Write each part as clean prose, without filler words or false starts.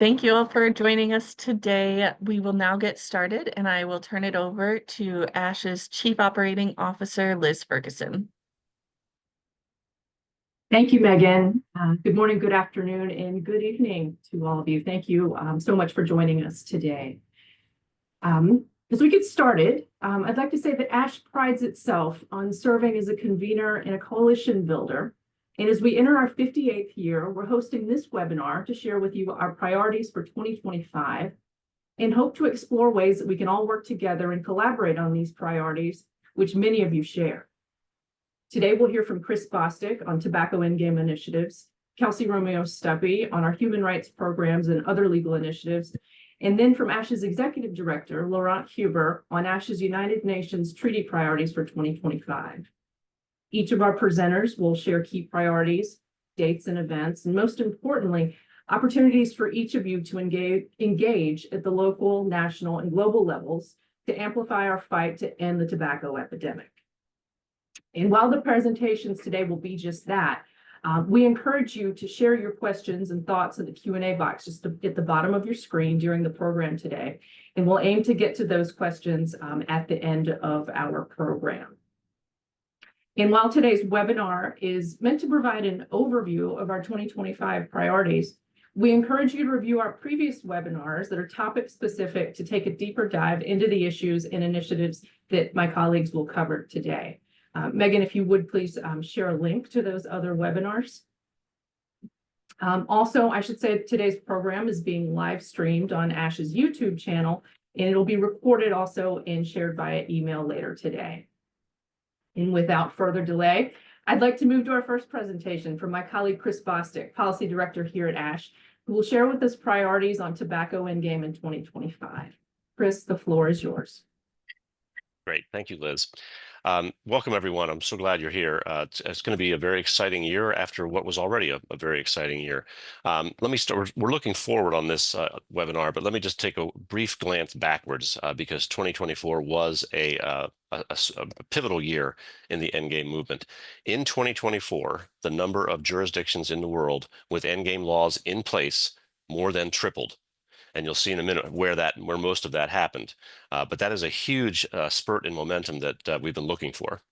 Thank you all for joining us today. We will now get started, and I will turn it over to ASH's Chief Operating Officer, Liz Ferguson. Thank you, Megan. Good morning, good afternoon, and good evening to all of you. Thank you so much for joining us today. As we get started, I'd like to say that ASH prides itself on serving as a convener and a coalition builder. And as we enter our 58th year, we're hosting this webinar to share with you our priorities for 2025 and hope to explore ways that we can all work together and collaborate on these priorities, which many of you share. Today, we'll hear from Chris Bostic on tobacco endgame initiatives, Kelsey Romeo-Stuppy on our human rights programs and other legal initiatives, and then from ASH's Executive Director, Laurent Huber, on ASH's United Nations Treaty Priorities for 2025. Each of our presenters will share key priorities, dates and events, and most importantly, opportunities for each of you to engage at the local, national, and global levels to amplify our fight to end the tobacco epidemic. And while the presentations today will be just that, we encourage you to share your questions and thoughts in the Q&A box just at the bottom of your screen during the program today. And we'll aim to get to those questions at the end of our program. And while today's webinar is meant to provide an overview of our 2025 priorities, we encourage you to review our previous webinars that are topic specific to take a deeper dive into the issues and initiatives that my colleagues will cover today. Megan, if you would please share a link to those other webinars. Also, I should say today's program is being live streamed on ASH's YouTube channel, and it'll be recorded also and shared via email later today. And without further delay, I'd like to move to our first presentation from my colleague, Chris Bostic, Policy Director here at ASH, who will share with us priorities on tobacco endgame in 2025. Chris, the floor is yours. Great. Thank you, Liz. Welcome, everyone. I'm so glad you're here. It's going to be a very exciting year after what was already a very exciting year. Let me start. We're looking forward on this webinar, but let me just take a brief glance backwards because 2024 was a pivotal year in the endgame movement. In 2024, the number of jurisdictions in the world with endgame laws in place more than tripled. And you'll see in a minute where most of that happened. But that is a huge spurt in momentum that we've been looking for.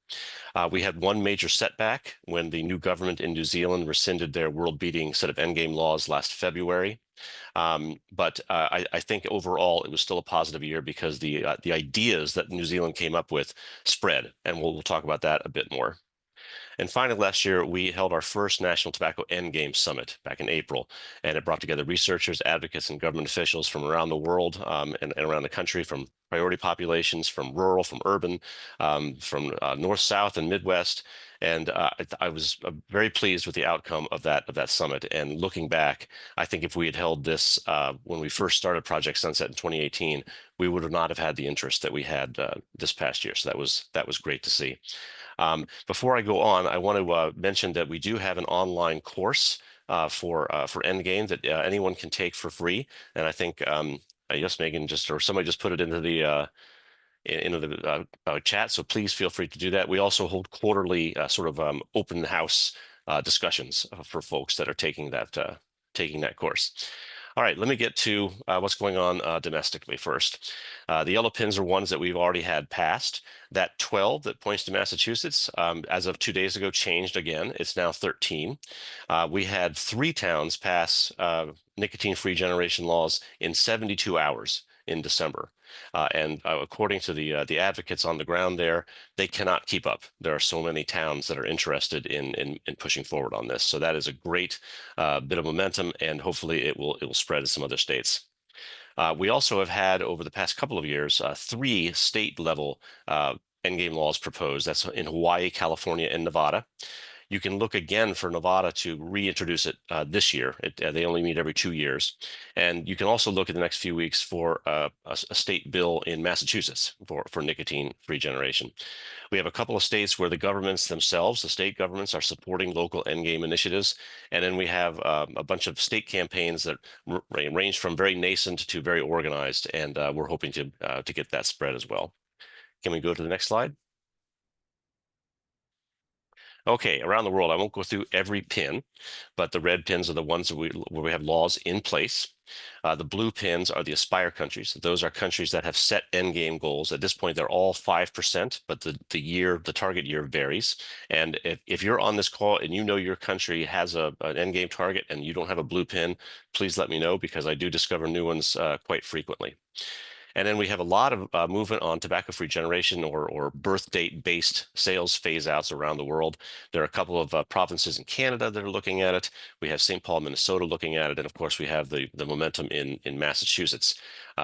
We had one major setback when the new government in New Zealand rescinded their world-beating set of endgame laws last February. But I think overall it was still a positive year because the ideas that New Zealand came up with spread, and we'll talk about that a bit more. And finally, last year, we held our first National Tobacco Endgame Summit back in April, and it brought together researchers, advocates, and government officials from around the world and around the country, from priority populations, from rural, from urban, from north, south, and Midwest. And I was very pleased with the outcome of that summit. And looking back, I think if we had held this when we first started Project Sunset in 2018, we would not have had the interest that we had this past year. So that was great to see. Before I go on, I want to mention that we do have an online course for Endgame that anyone can take for free. And I think yes, Megan or somebody just put it into the chat. So please feel free to do that. We also hold quarterly open house discussions for folks that are taking that course. All right, let me get to what's going on domestically first. The yellow pins are ones that we've already had passed. That 12 that points to Massachusetts, as of 2 days ago, changed again. It's now 13. We had 3 towns pass nicotine-free generation laws in 72 hours in December. And according to the advocates on the ground there, they cannot keep up. There are so many towns that are interested in pushing forward on this. So that is a great bit of momentum, and hopefully it will spread to some other states. We also have had, over the past couple of years, 3 state-level endgame laws proposed. That's in Hawaii, California, and Nevada. You can look again for Nevada to reintroduce it this year. They only meet every 2 years. And you can also look in the next few weeks for a state bill in Massachusetts for nicotine-free generation. We have a couple of states where the governments themselves, the state governments, are supporting local endgame initiatives. And then we have a bunch of state campaigns that range from very nascent to very organized. And we're hoping to get that spread as well. Can we go to the next slide? Okay, around the world, I won't go through every pin, but the red pins are the ones that where we have laws in place. The blue pins are the aspire countries. Those are countries that have set endgame goals. At this point, they're all 5%, but the target year varies. And if you're on this call and you know your country has an endgame target and you don't have a blue pin, please let me know because I do discover new ones quite frequently. And then we have a lot of movement on tobacco-free generation or birth date-based sales phase-outs around the world. There are a couple of provinces in Canada that are looking at it. We have St. Paul, Minnesota looking at it. And of course, we have the momentum in Massachusetts.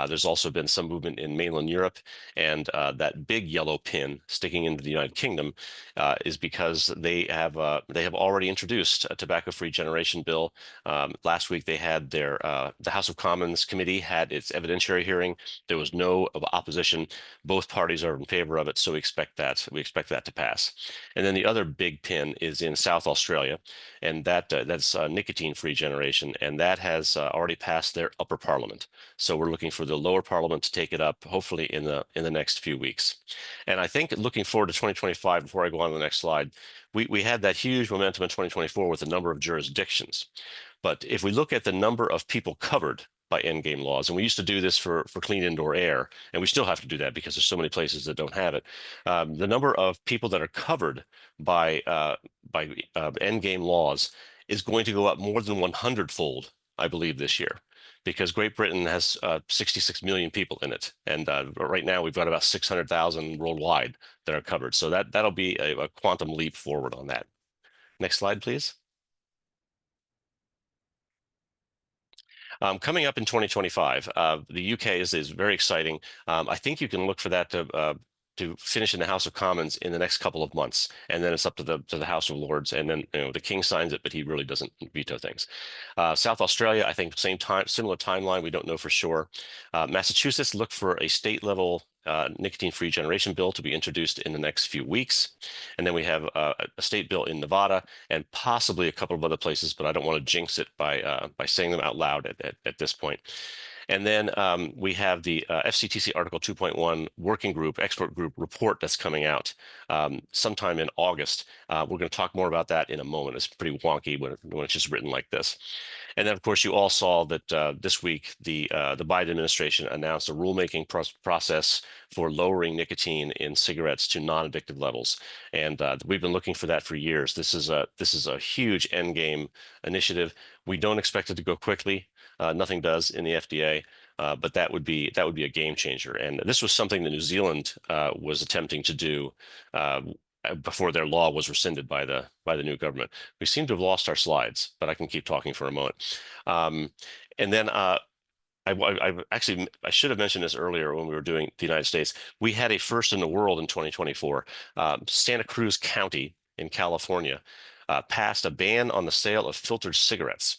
There's also been some movement in mainland Europe. And that big yellow pin sticking into the United Kingdom is because they have already introduced a tobacco-free generation bill. Last week, they had the House of Commons committee had its evidentiary hearing. There was no opposition. Both parties are in favor of it, so we expect that to pass. And then the other big pin is in South Australia, and that's nicotine-free generation, and that has already passed their upper parliament. So we're looking for the lower parliament to take it up, hopefully in the next few weeks. And I think looking forward to 2025, before I go on to the next slide, we had that huge momentum in 2024 with a number of jurisdictions. But if we look at the number of people covered by endgame laws, and we used to do this for clean indoor air, and we still have to do that because there's so many places that don't have it. The number of people that are covered by endgame laws is going to go up more than 100-fold, I believe, this year, because Great Britain has 66 million people in it, and right now we've got about 600,000 worldwide that are covered. So that'll be a quantum leap forward on that. Next slide, please. Coming up in 2025, the UK is very exciting. I think you can look for that to finish in the House of Commons in the next couple of months, and then it's up to the House of Lords, and then the King signs it, but he really doesn't veto things. South Australia, I think similar timeline. We don't know for sure. Massachusetts, look for a state level nicotine-free generation bill to be introduced in the next few weeks. And then we have a state bill in Nevada and possibly a couple of other places, but I don't want to jinx it by saying them out loud at this point. And then we have the FCTC Article 2.1 working group, expert group report that's coming out sometime in August. We're going to talk more about that in a moment. It's pretty wonky when it's just written like this. And then, of course, you all saw that this week the Biden administration announced a rulemaking process for lowering nicotine in cigarettes to non-addictive levels, and we've been looking for that for years. This is a huge endgame initiative. We don't expect it to go quickly. Nothing does in the FDA. But that would be a game changer. And this was something that New Zealand was attempting to do before their law was rescinded by the new government. We seem to have lost our slides, but I can keep talking for a moment. And then I should have mentioned this earlier when we were doing the United States. We had a first in the world in 2024. Santa Cruz County in California passed a ban on the sale of filtered cigarettes.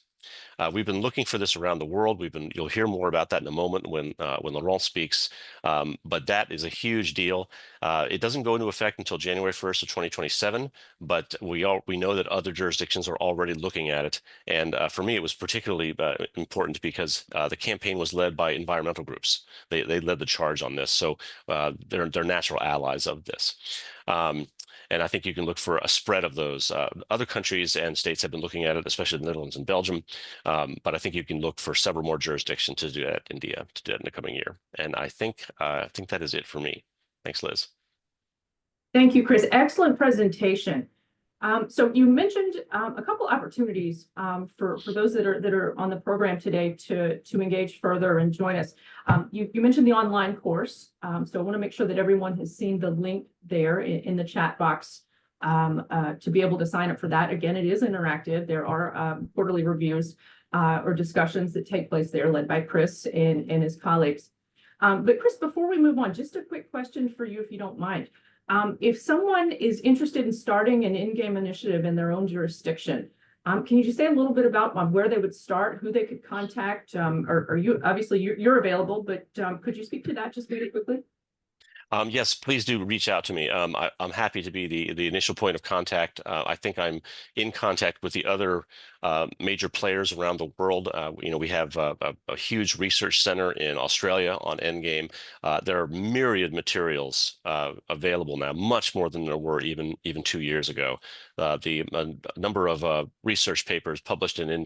We've been looking for this around the world. You'll hear more about that in a moment when Laurent speaks. But that is a huge deal. It doesn't go into effect until January 1st of 2027, but we know that other jurisdictions are already looking at it. And for me, it was particularly important because the campaign was led by environmental groups. They led the charge on this, so they're natural allies of this. And I think you can look for a spread of those. Other countries and states have been looking at it, especially the Netherlands and Belgium. But I think you can look for several more jurisdictions to do that in the coming year. And I think that is it for me. Thanks, Liz. Thank you, Chris. Excellent presentation. So you mentioned a couple opportunities for those that are on the program today to engage further and join us. You mentioned the online course, so I want to make sure that everyone has seen the link there in the chat box to be able to sign up for that. Again, it is interactive. There are quarterly reviews or discussions that take place there, led by Chris and his colleagues. But Chris, before we move on, just a quick question for you, if you don't mind. If someone is interested in starting an endgame initiative in their own jurisdiction, can you just say a little bit about where they would start, who they could contact, or you obviously you're available, but could you speak to that just really quickly? Yes, please do reach out to me. I'm happy to be the initial point of contact. I think I'm in contact with the other major players around the world. We have a huge research center in Australia on endgame. There are myriad materials available now, much more than there were even 2 years ago. The number of research papers published in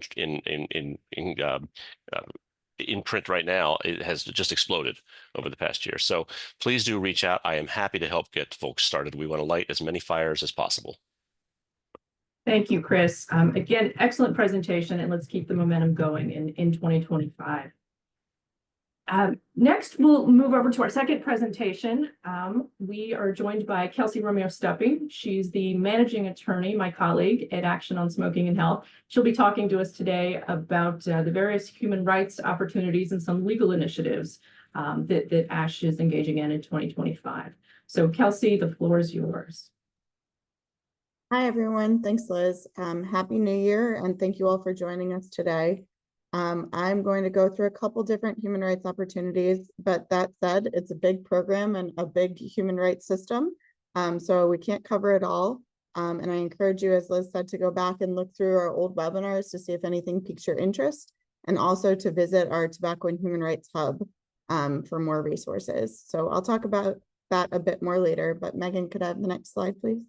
print right now, it has just exploded over the past year. So please do reach out. I am happy to help get folks started. We want to light as many fires as possible. Thank you, Chris. Again, excellent presentation, and let's keep the momentum going in 2025. Next, we'll move over to our second presentation. We are joined by Kelsey Romeo-Stuppy. She's the managing attorney, my colleague at Action on Smoking and Health. She'll be talking to us today about the various human rights opportunities and some legal initiatives that ASH is engaging in 2025. So Kelsey, the floor is yours. Hi, everyone. Thanks, Liz. Happy New Year, and thank you all for joining us today. I'm going to go through a couple different human rights opportunities, but that said, it's a big program and a big human rights system, so we can't cover it all. And I encourage you, as Liz said, to go back and look through our old webinars to see if anything piques your interest, and also to visit our Tobacco and Human Rights Hub for more resources. So I'll talk about that a bit more later, but Megan, could I have the next slide, please?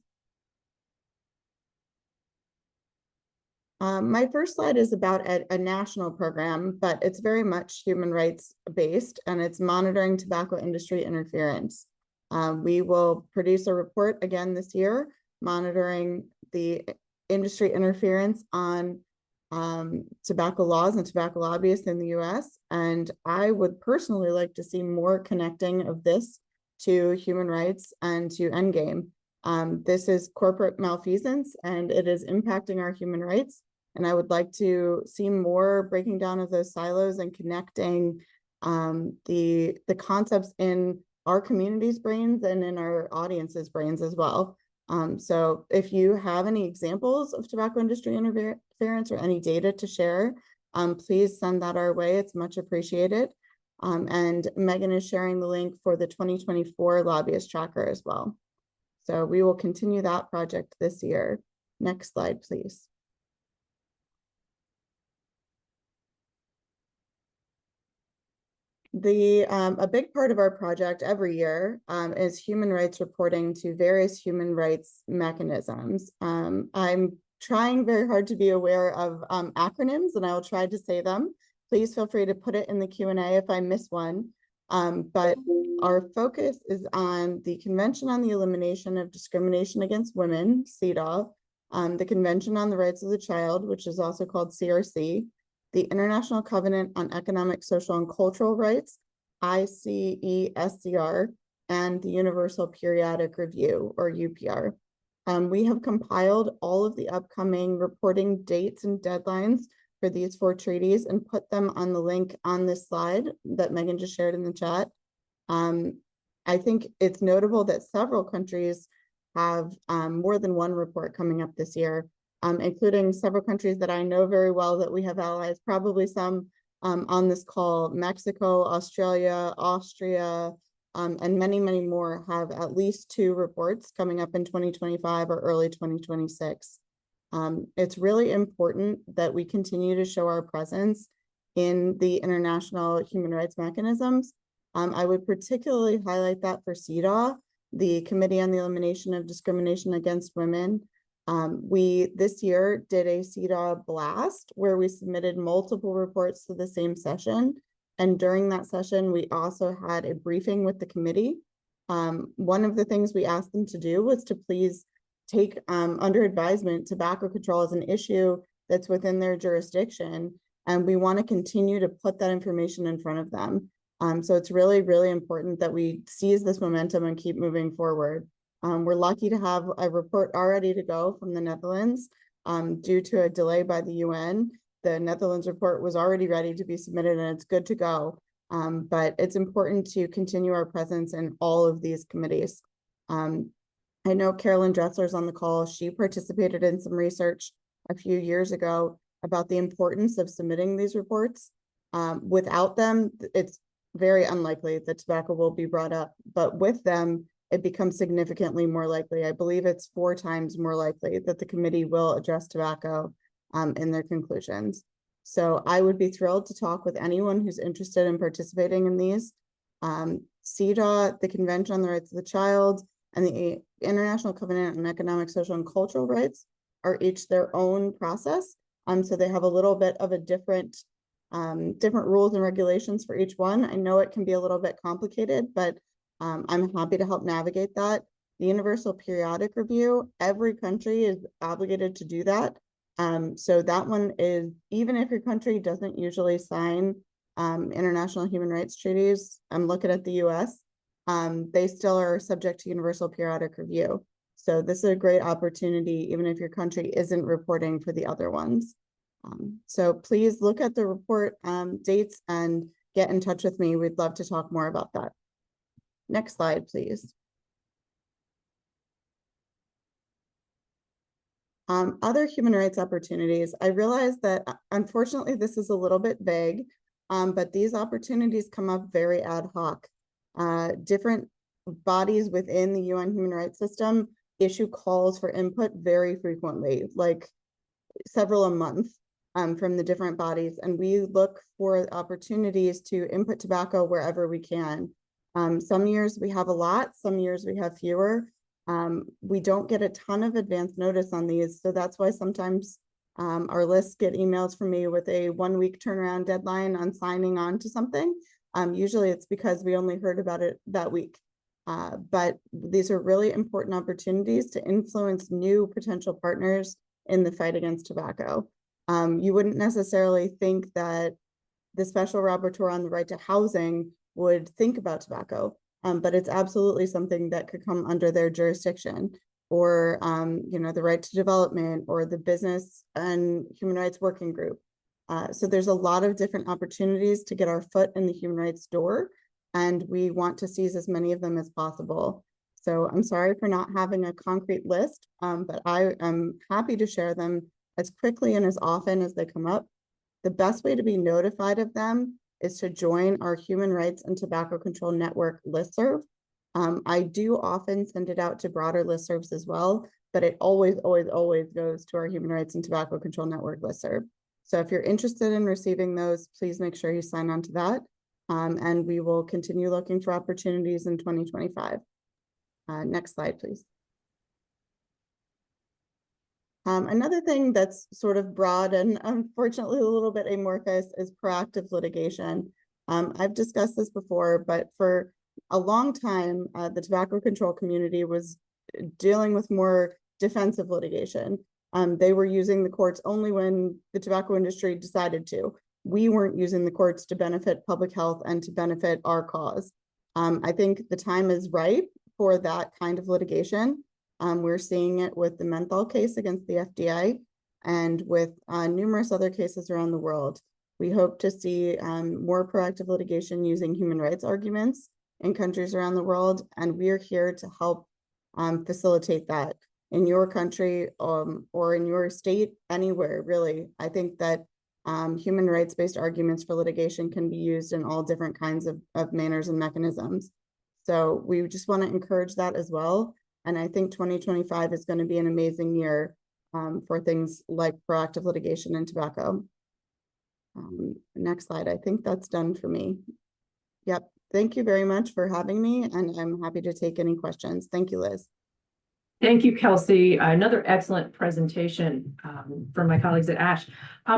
My first slide is about a national program, but it's very much human rights based, and it's monitoring tobacco industry interference. We will produce a report again this year, monitoring the industry interference on tobacco laws and tobacco lobbyists in the US. And I would personally like to see more connecting of this to human rights and to endgame. This is corporate malfeasance, and it is impacting our human rights. And I would like to see more breaking down of those silos and connecting the concepts in our community's brains and in our audience's brains as well. So if you have any examples of tobacco industry interference or any data to share, please send that our way. It's much appreciated. And Megan is sharing the link for the 2024 lobbyist tracker as well. So we will continue that project this year. Next slide, please. A big part of our project every year is human rights reporting to various human rights mechanisms. I'm trying very hard to be aware of acronyms, and I will try to say them. Please feel free to put it in the Q&A if I miss one. But our focus is on the Convention on the Elimination of Discrimination Against Women, CEDAW, the Convention on the Rights of the Child, which is also called CRC, the International Covenant on Economic, Social, and Cultural Rights, ICESCR, and the Universal Periodic Review, or UPR. We have compiled all of the upcoming reporting dates and deadlines for these 4 treaties and put them on the link on this slide that Megan just shared in the chat. I think it's notable that several countries have more than one report coming up this year, including several countries that I know very well that we have allies, probably some on this call: Mexico, Australia, Austria, and many, many more have at least 2 reports coming up in 2025 or early 2026. It's really important that we continue to show our presence in the international human rights mechanisms. I would particularly highlight that for CEDAW, the Committee on the Elimination of Discrimination Against Women. We this year did a CEDAW blast where we submitted multiple reports to the same session. And during that session, we also had a briefing with the committee. One of the things we asked them to do was to please take under advisement tobacco control as an issue that's within their jurisdiction. And we want to continue to put that information in front of them. So it's really, really important that we seize this momentum and keep moving forward. We're lucky to have a report already to go from the Netherlands. Due to a delay by the UN, the Netherlands report was already ready to be submitted and it's good to go. But it's important to continue our presence in all of these committees. I know Carolyn Dressler's on the call. She participated in some research a few years ago about the importance of submitting these reports. Without them, it's very unlikely that tobacco will be brought up, but with them, it becomes significantly more likely. I believe it's 4 times more likely that the committee will address tobacco in their conclusions. So I would be thrilled to talk with anyone who's interested in participating in these. CEDAW, the Convention on the Rights of the Child, and the International Covenant on Economic, Social, and Cultural Rights are each their own process. So they have a little bit of a different rules and regulations for each one. I know it can be a little bit complicated, but I'm happy to help navigate that. The Universal Periodic Review, every country is obligated to do that. So that one is, even if your country doesn't usually sign international human rights treaties, I'm looking at the US, they still are subject to Universal Periodic Review. So this is a great opportunity, even if your country isn't reporting for the other ones. So please look at the report dates and get in touch with me. We'd love to talk more about that. Next slide, please. Other human rights opportunities. I realize that unfortunately this is a little bit vague, but these opportunities come up very ad hoc. Different bodies within the UN human rights system issue calls for input very frequently, like several a month from the different bodies. And we look for opportunities to input tobacco wherever we can. Some years we have a lot, some years we have fewer. We don't get a ton of advance notice on these. So that's why sometimes our lists get emails from me with a 1-week turnaround deadline on signing on to something. Usually it's because we only heard about it that week. But these are really important opportunities to influence new potential partners in the fight against tobacco. You wouldn't necessarily think that the Special Rapporteur on the Right to Housing would think about tobacco, but it's absolutely something that could come under their jurisdiction, or the Right to Development, or the Business and Human Rights Working Group. So there's a lot of different opportunities to get our foot in the human rights door, and we want to seize as many of them as possible. So I'm sorry for not having a concrete list, but I am happy to share them as quickly and as often as they come up. The best way to be notified of them is to join our Human Rights and Tobacco Control Network listserv. I do often send it out to broader listservs as well, but it always goes to our Human Rights and Tobacco Control Network listserv. So if you're interested in receiving those, please make sure you sign on to that. And we will continue looking for opportunities in 2025. Next slide, please. Another thing that's sort of broad and unfortunately a little bit amorphous is proactive litigation. I've discussed this before, but for a long time, the tobacco control community was dealing with more defensive litigation. They were using the courts only when the tobacco industry decided to. We weren't using the courts to benefit public health and to benefit our cause. I think the time is ripe for that kind of litigation. We're seeing it with the menthol case against the FDA and with numerous other cases around the world. We hope to see more proactive litigation using human rights arguments in countries around the world, and we're here to help facilitate that in your country or in your state, anywhere, really. I think that human rights-based arguments for litigation can be used in all different kinds of manners and mechanisms. So we just want to encourage that as well. And I think 2025 is going to be an amazing year for things like proactive litigation in tobacco. Next slide. I think that's done for me. Yep. Thank you very much for having me, and I'm happy to take any questions. Thank you, Liz. Thank you, Kelsey. Another excellent presentation from my colleagues at ASH.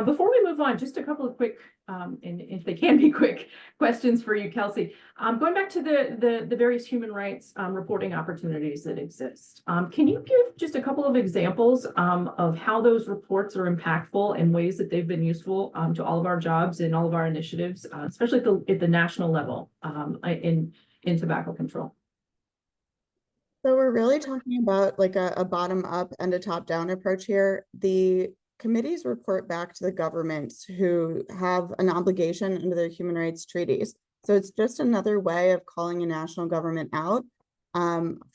Before we move on, just a couple of quick, and if they can be quick, questions for you, Kelsey. Going back to the various human rights reporting opportunities that exist, can you give just a couple of examples of how those reports are impactful and ways that they've been useful to all of our jobs and all of our initiatives, especially at the national level in tobacco control? So we're really talking about like a bottom up and a top down approach here. The committees report back to the governments who have an obligation under the human rights treaties. So it's just another way of calling a national government out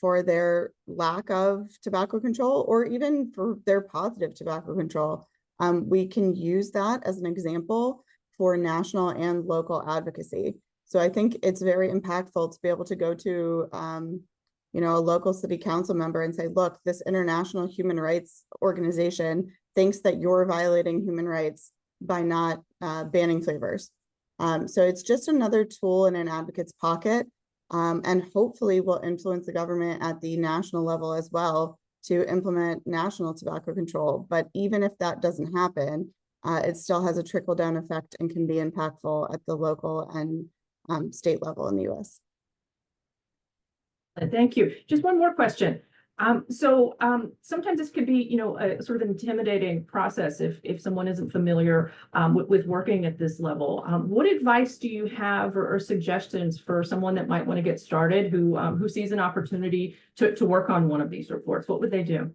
for their lack of tobacco control, or even for their positive tobacco control. We can use that as an example for national and local advocacy. So I think it's very impactful to be able to go to, a local city council member and say, look, this international human rights organization thinks that you're violating human rights by not banning flavors. So it's just another tool in an advocate's pocket, and hopefully will influence the government at the national level as well to implement national tobacco control. But even if that doesn't happen, it still has a trickle-down effect and can be impactful at the local and state level in the US. Thank you. Just one more question. Sometimes this can be, a sort of intimidating process if someone isn't familiar with working at this level. What advice do you have or suggestions for someone that might want to get started who sees an opportunity to work on one of these reports? What would they do?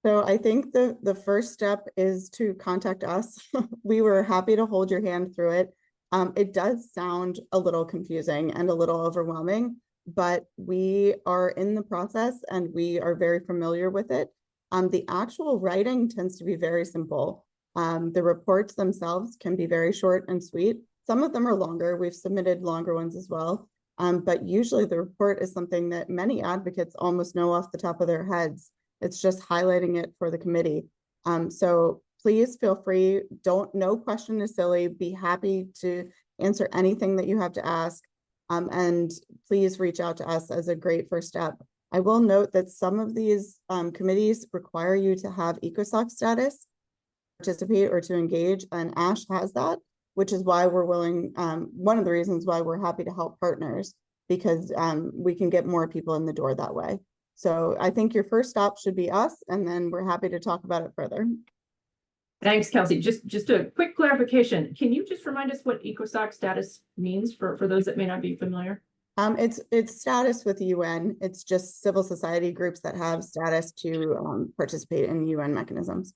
So I think the first step is to contact us. We were happy to hold your hand through it. It does sound a little confusing and a little overwhelming, but we are in the process and we are very familiar with it. The actual writing tends to be very simple. The reports themselves can be very short and sweet. Some of them are longer. We've submitted longer ones as well. But usually the report is something that many advocates almost know off the top of their heads. It's just highlighting it for the committee. So please feel free. No question is silly. Be happy to answer anything that you have to ask. And please reach out to us as a great first step. I will note that some of these committees require you to have ECOSOC status to participate or to engage, and ASH has that, which is why we're willing, one of the reasons why we're happy to help partners, because we can get more people in the door that way. So I think your first stop should be us, and then we're happy to talk about it further. Thanks, Kelsey. Just a quick clarification. Can you just remind us what ECOSOC status means for those that may not be familiar? It's status with the UN. It's just civil society groups that have status to participate in UN mechanisms.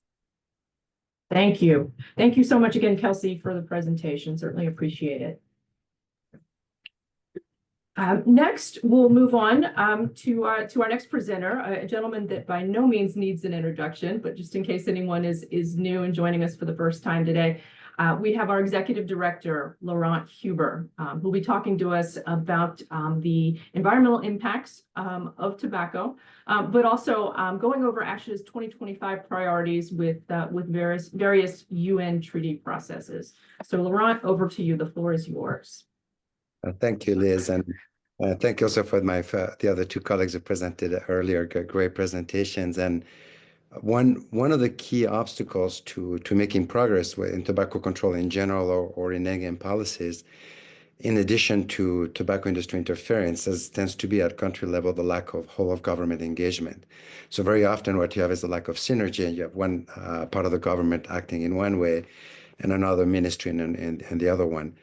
Thank you. Thank you so much again, Kelsey, for the presentation. Certainly appreciate it. Next, we'll move on to our next presenter, a gentleman that by no means needs an introduction, but just in case anyone is new and joining us for the first time today, we have our Executive Director, Laurent Huber, who'll be talking to us about the environmental impacts of tobacco, but also going over ASH's 2025 priorities with various UN treaty processes. So Laurent, over to you. The floor is yours. Thank you, Liz, and thank you also for the other two colleagues who presented earlier. Great presentations. And one of the key obstacles to making progress in tobacco control in general or in endgame policies, in addition to tobacco industry interference, tends to be at country level the lack of whole of government engagement. So very often what you have is a lack of synergy, and you have one part of the government acting in one way and another ministry in the other one.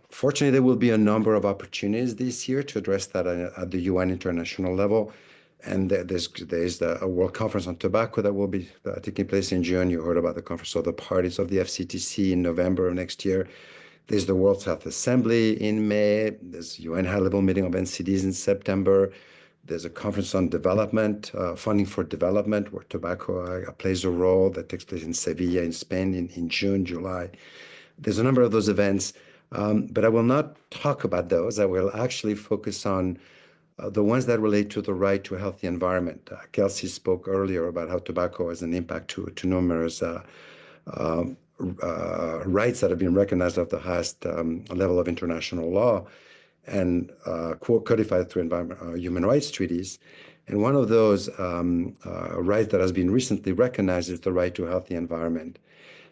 Fortunately, there will be a number of opportunities this year to address that at the UN international level. And there's a World Conference on Tobacco that will be taking place in June. You heard about the Conference of the Parties of the FCTC in November of next year. There's the World Health Assembly in May. There's UN high-level meeting of NCDs in September. There's a conference on development, funding for development, where tobacco plays a role, that takes place in Sevilla in Spain in June, July. There's a number of those events. But I will not talk about those. I will actually focus on the ones that relate to the right to a healthy environment. Kelsey spoke earlier about how tobacco has an impact to numerous rights that have been recognized at the highest level of international law and codified through human rights treaties. And one of those rights that has been recently recognized is the right to a healthy environment.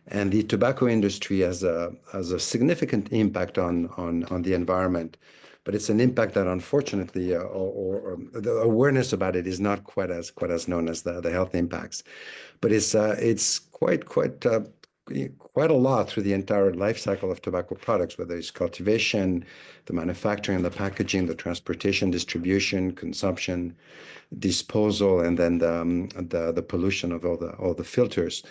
And the tobacco industry has a significant impact on the environment, but it's an impact that unfortunately, or the awareness about it is not quite as known as the health impacts. But it's quite a lot through the entire life cycle of tobacco products, whether it's cultivation, the manufacturing, the packaging, the transportation, distribution, consumption, disposal, and then the pollution of all the filters.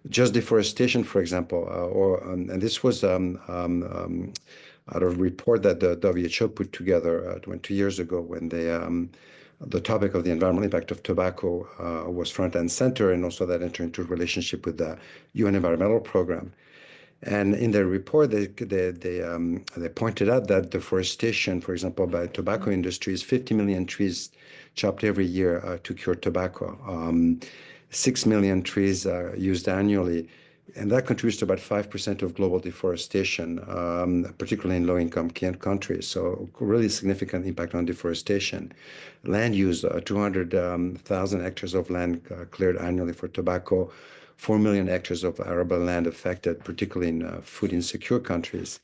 Just deforestation, for example, and this was out of a report that the WHO put together 20 years ago when the topic of the environmental impact of tobacco was front and center, and also that entered into a relationship with the UN Environmental Program. And in their report, they pointed out that deforestation, for example, by tobacco industry, is 50 million trees chopped every year to cure tobacco. 6 million trees are used annually, and that contributes to about 5% of global deforestation, particularly in low-income countries. So really significant impact on deforestation. Land use, 200,000 hectares of land cleared annually for tobacco, 4 million hectares of arable land affected, particularly in food insecure countries.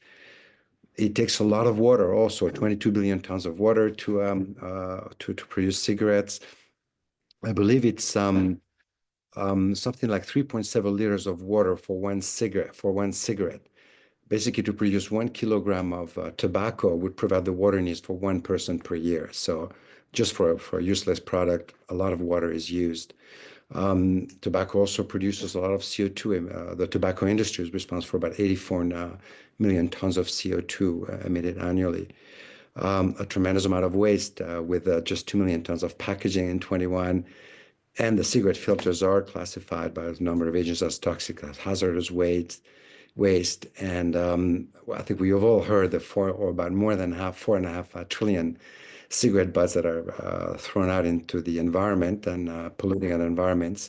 It takes a lot of water also, 22 billion tons of water to produce cigarettes. I believe it's something like 3.7 liters of water for one cigarette. Basically, to produce 1 kilogram of tobacco would provide the water needs for one person per year. So just for a useless product, a lot of water is used. Tobacco also produces a lot of CO2. The tobacco industry is responsible for about 84 million tons of CO2 emitted annually. A tremendous amount of waste with just 2 million tons of packaging in 21. And the cigarette filters are classified by a number of agencies as toxic, as hazardous waste. And I think we have all heard that about more than 4.5 trillion cigarette butts that are thrown out into the environment and polluting our environments.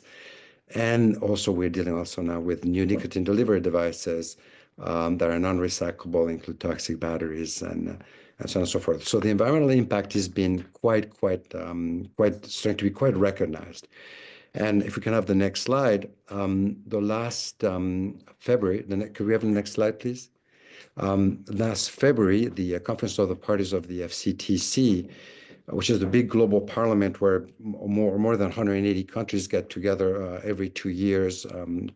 And also we're dealing also now with new nicotine delivery devices that are non-recyclable, include toxic batteries and so on and so forth. So the environmental impact has been quite starting to be quite recognized. And if we can have the next slide, the last February, could we have the next slide, please? Last February, the Conference of the Parties of the FCTC, which is the big global parliament where more than 180 countries get together every 2 years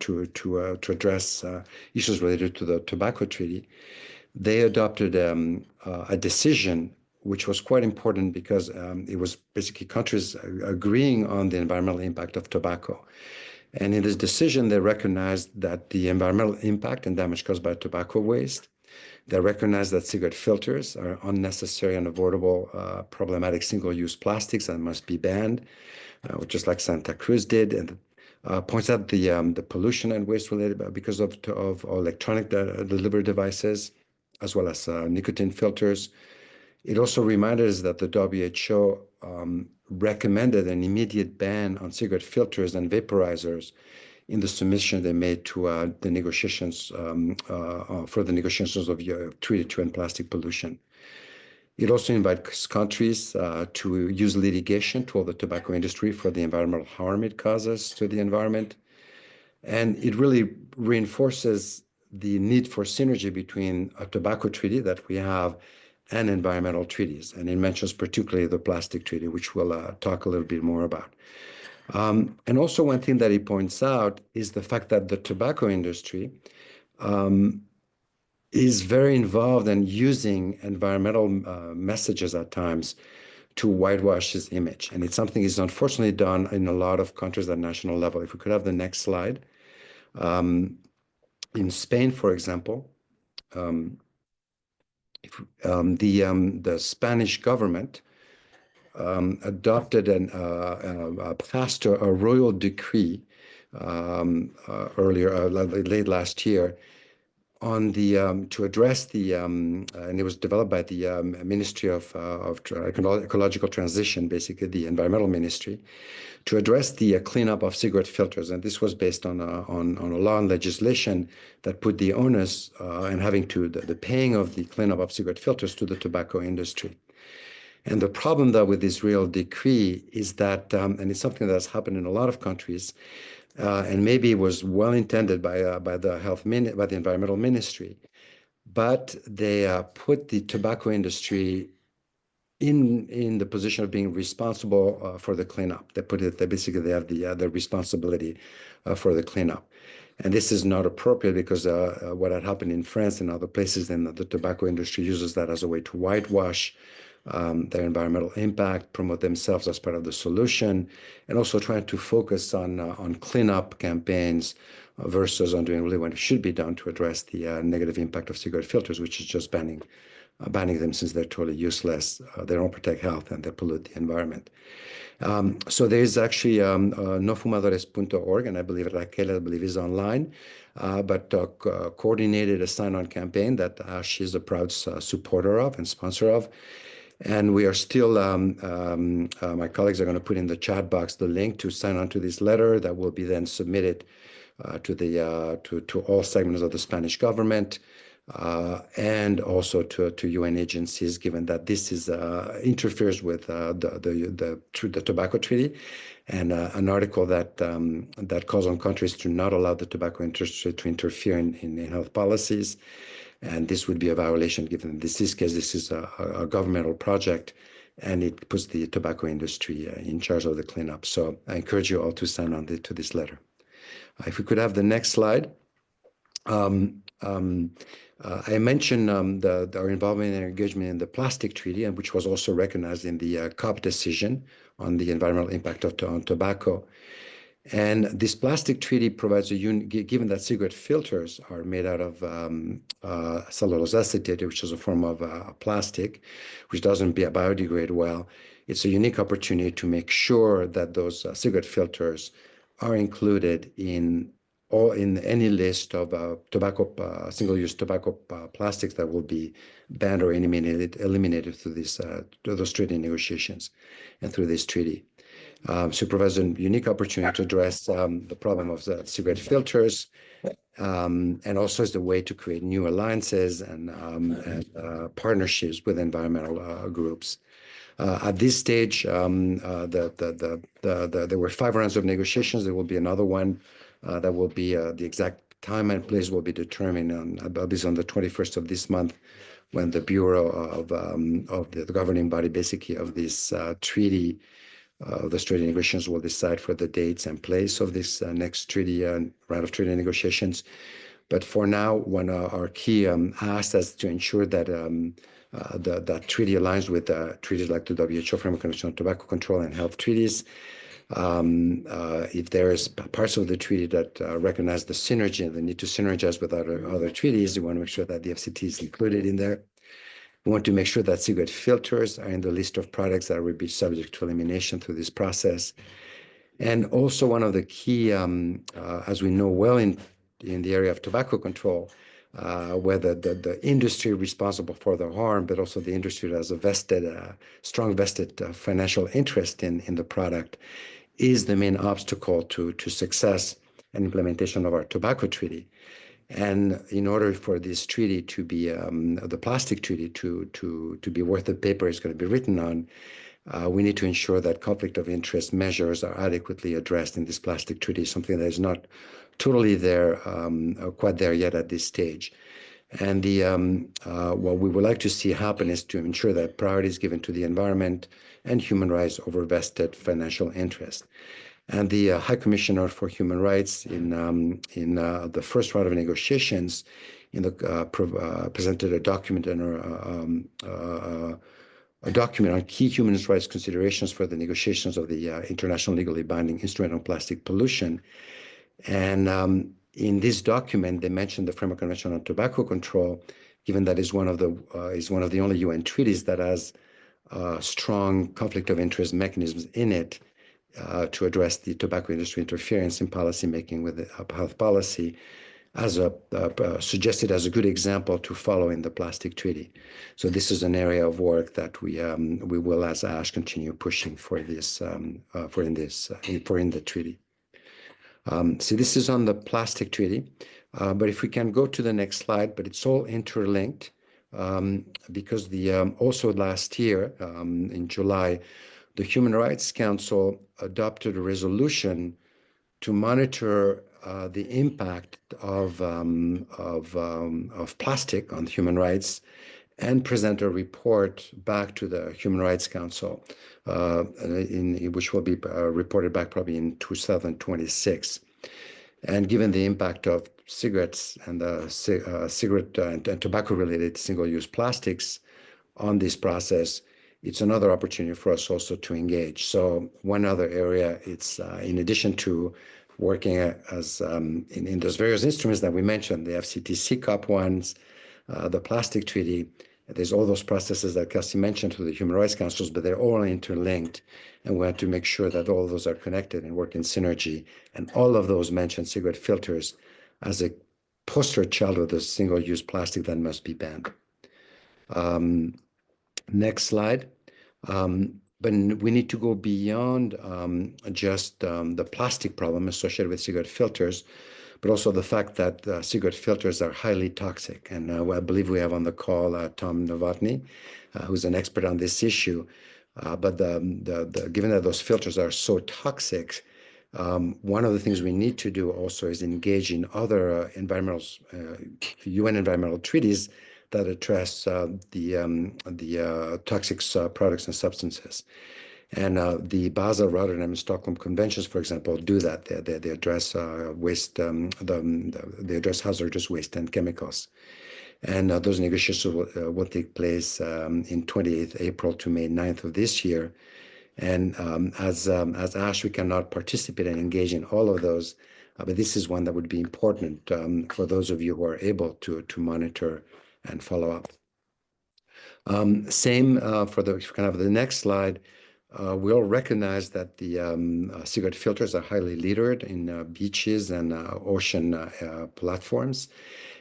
to address issues related to the tobacco treaty, they adopted a decision which was quite important because it was basically countries agreeing on the environmental impact of tobacco. And in this decision, they recognized that the environmental impact and damage caused by tobacco waste. They recognize that cigarette filters are unnecessary and avoidable problematic single-use plastics and must be banned, just like Santa Cruz did, and points out the pollution and waste related because of electronic delivery devices, as well as nicotine filters. It also reminded us that the WHO recommended an immediate ban on cigarette filters and vaporizers in the submission they made to the negotiations for the negotiations of Treaty to End Plastic Pollution. It also invites countries to use litigation to hold the tobacco industry for the environmental harm it causes to the environment. And it really reinforces the need for synergy between a tobacco treaty that we have and environmental treaties. And it mentions particularly the plastic treaty, which we'll talk a little bit more about. And also one thing that he points out is the fact that the tobacco industry is very involved in using environmental messages at times to whitewash his image. And it's something that's unfortunately done in a lot of countries at national level. If we could have the next slide. In Spain, for example, the Spanish government adopted passed a royal decree late last year on to address and it was developed by the Ministry of Ecological Transition, basically the Environmental Ministry, to address the cleanup of cigarette filters. And this was based on a law and legislation that put the onus and the paying of the cleanup of cigarette filters to the tobacco industry. And the problem, though, with this real decree is that, and it's something that's happened in a lot of countries, and maybe it was well intended by the environmental ministry, but they put the tobacco industry in the position of being responsible for the cleanup. They basically they have the responsibility for the cleanup. And this is not appropriate because what had happened in France and other places, then the tobacco industry uses that as a way to whitewash their environmental impact, promote themselves as part of the solution, and also trying to focus on cleanup campaigns versus on doing really what should be done to address the negative impact of cigarette filters, which is just banning them since they're totally useless. They don't protect health and they pollute the environment. So there is actually nofumadores.org, and I believe Raquel, is online, but coordinated a sign-on campaign that she is a proud supporter of and sponsor of. And we are still, my colleagues are going to put in the chat box the link to sign on to this letter that will be then submitted to all segments of the Spanish government. And also to UN agencies, given that this is interferes with the tobacco treaty, and an article that calls on countries to not allow the tobacco industry to interfere in health policies, and this would be a violation given this is a governmental project, and it puts the tobacco industry in charge of the cleanup. So I encourage you all to sign on to this letter. If we could have the next slide. I mentioned our involvement and engagement in the plastic treaty, and which was also recognized in the COP decision on the environmental impact on tobacco. And this plastic treaty provides given that cigarette filters are made out of cellulose acetate, which is a form of plastic, which doesn't biodegrade well. It's a unique opportunity to make sure that those cigarette filters are included in any list of single-use tobacco plastics that will be banned or eliminated through those treaty negotiations and through this treaty. So it provides a unique opportunity to address the problem of the cigarette filters, and also is a way to create new alliances and partnerships with environmental groups. At this stage, there were 5 rounds of negotiations. There will be another one that will be the exact time and place will be determined on the 21st of this month, when the Bureau of the governing body, basically of this treaty, the treaty negotiations will decide for the dates and place of this next treaty round of treaty negotiations. But for now, one of our key asks is to ensure that that treaty aligns with treaties like the WHO Framework Convention on Tobacco Control and health treaties. If there is parts of the treaty that recognize the synergy and the need to synergize with other treaties, we want to make sure that the FCT is included in there. We want to make sure that cigarette filters are in the list of products that will be subject to elimination through this process. And also one of the key, as we know well in the area of tobacco control, where the industry responsible for the harm, but also the industry that has a strong vested financial interest in the product, is the main obstacle to success and implementation of our tobacco treaty. And in order for this treaty to be, the plastic treaty to be worth the paper it's going to be written on, we need to ensure that conflict of interest measures are adequately addressed in this plastic treaty, something that is not totally there, quite there yet at this stage. And what we would like to see happen is to ensure that priority is given to the environment and human rights over vested financial interest. And the High Commissioner for Human Rights in the first round of negotiations presented a document on key human rights considerations for the negotiations of the international legally binding instrument on plastic pollution. And in this document, they mentioned the Framework Convention on Tobacco Control, given that is one of the only UN treaties that has strong conflict of interest mechanisms in it to address the tobacco industry interference in policymaking with the health policy, as suggested as a good example to follow in the plastic treaty. So this is an area of work that we will, as ASH, continue pushing for in the treaty. So this is on the plastic treaty, but if we can go to the next slide, but it's all interlinked, because also last year in July, the Human Rights Council adopted a resolution to monitor the impact of plastic on human rights and present a report back to the Human Rights Council, which will be reported back probably in 2026. And given the impact of cigarettes and cigarette and tobacco-related single-use plastics on this process, it's another opportunity for us also to engage. So one other area, it's in addition to working as in those various instruments that we mentioned, the FCTC COP ones, the plastic treaty, there's all those processes that Kelsey mentioned to the human rights councils, but they're all interlinked. And we have to make sure that all of those are connected and work in synergy. And all of those mention cigarette filters as a poster child of the single-use plastic that must be banned. Next slide. But we need to go beyond just the plastic problem associated with cigarette filters, but also the fact that cigarette filters are highly toxic. And I believe we have on the call Tom Novotny, who's an expert on this issue. But given that those filters are so toxic, one of the things we need to do also is engage in other UN environmental treaties that address the toxic products and substances. And the Basel, Rotterdam, and Stockholm conventions, for example, do that. They address waste, they address hazardous waste and chemicals. And those negotiations will take place in 28th April to May 9th of this year. And as ASH, we cannot participate and engage in all of those, but this is one that would be important for those of you who are able to monitor and follow up. Same for the next slide. We all recognize that the cigarette filters are highly littered in beaches and ocean platforms.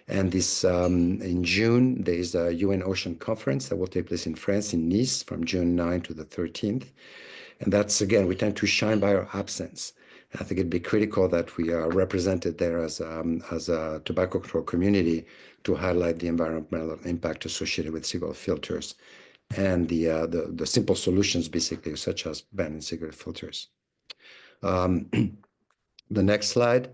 And this in June, there's a UN Ocean Conference that will take place in France, in Nice, from June 9 to the 13th. And that's, again, we tend to shine by our absence. And I think it'd be critical that we are represented there as a tobacco control community to highlight the environmental impact associated with cigarette filters and the simple solutions, basically, such as banning cigarette filters. The next slide.